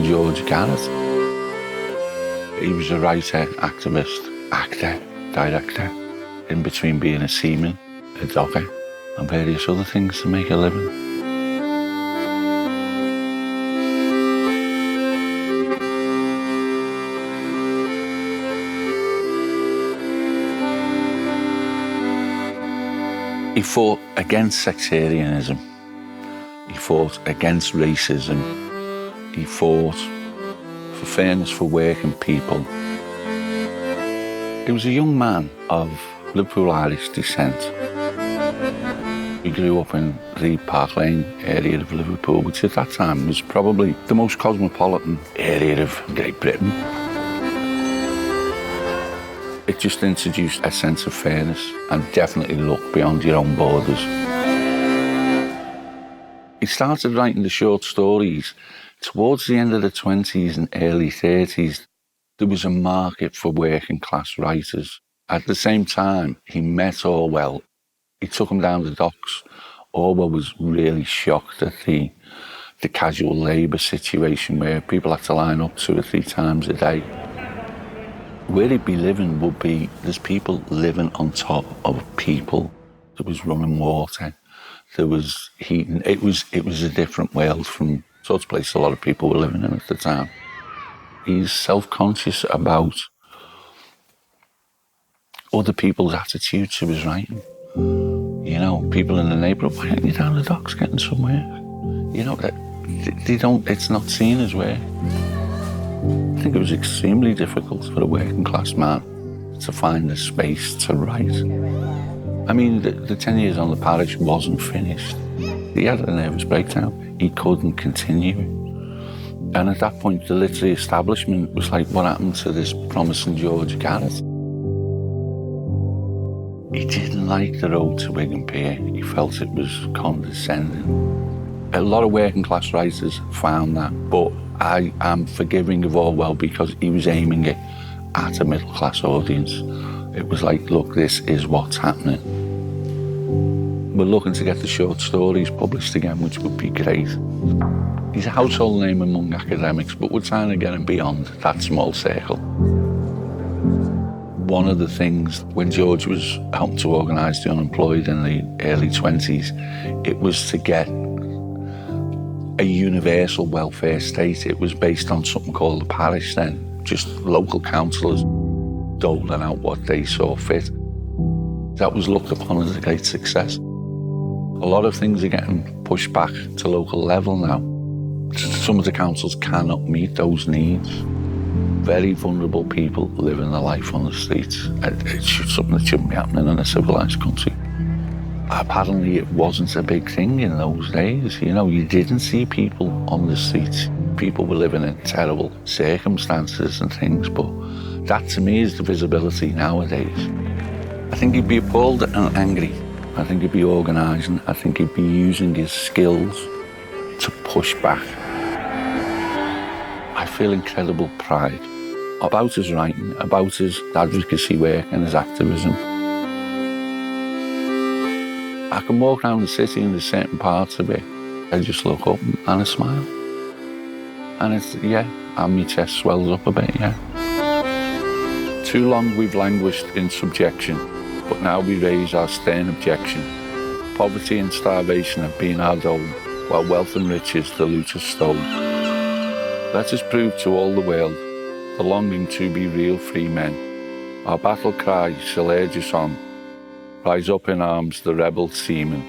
George Garrett. He was a writer, activist, actor, director, in between being a seaman, a docker, and various other things to make a living. He fought against sectarianism. He fought against racism. He fought for fairness for working people. He was a young man of Liverpool Irish descent. He grew up in the Park Lane area of Liverpool, which at that time was probably the most cosmopolitan area of Great Britain. It just introduced a sense of fairness and definitely looked beyond your own borders. He started writing the short stories towards the end of the 20s and early 30s. There was a market for working class writers. At the same time, he met Orwell. He took him down the docks. Orwell was really shocked at the casual labour situation where people had to line up 2 or 3 times a day. Where he'd be living would be, there's people living on top of people. There was running water, there was heating. It was a different world from the sort of place a lot of people were living in at the time. He's self-conscious about other people's attitude to his writing. You know, people in the neighbourhood, why aren't you down the docks getting somewhere? You know, they don't, it's not seen as work. I think it was extremely difficult for a working class man to find the space to write. I mean, the 10 years on the parish wasn't finished. He had a nervous breakdown. He couldn't continue. And at that point, the literary establishment was like, what happened to this promising George Garrett? He didn't like the road to Wigan Pier. He felt it was condescending. A lot of working class writers found that, but I am forgiving of Orwell because he was aiming it at a middle class audience. It was like, look, this is what's happening. We're looking to get the short stories published again, which would be great. He's a household name among academics, but we're trying to get him beyond that small circle. One of the things, when George was helping to organise the unemployed in the early 20s, it was to get a universal welfare state. It was based on something called the parish then, just local councillors doling out what they saw fit. That was looked upon as a great success. A lot of things are getting pushed back to local level now. Some of the councils cannot meet those needs. Very vulnerable people living their life on the streets. It's something that shouldn't be happening in a civilised country. Apparently it wasn't a big thing in those days. You know, you didn't see people on the streets. People were living in terrible circumstances and things, but that to me is the visibility nowadays. I think he'd be appalled and angry. I think he'd be organising. I think he'd be using his skills to push back. I feel incredible pride about his writing, about his advocacy work and his activism. I can walk around the city and there's certain parts of it, I just look up and I smile. And it's, yeah, and my chest swells up a bit, yeah. Too long we've languished in subjection, but now we raise our stern objection. Poverty and starvation have been our dole, while wealth and riches the looters stole. Let us prove to all the world the longing to be real free men. Our battle cry shall urge us on. Rise up in arms, the rebel seamen.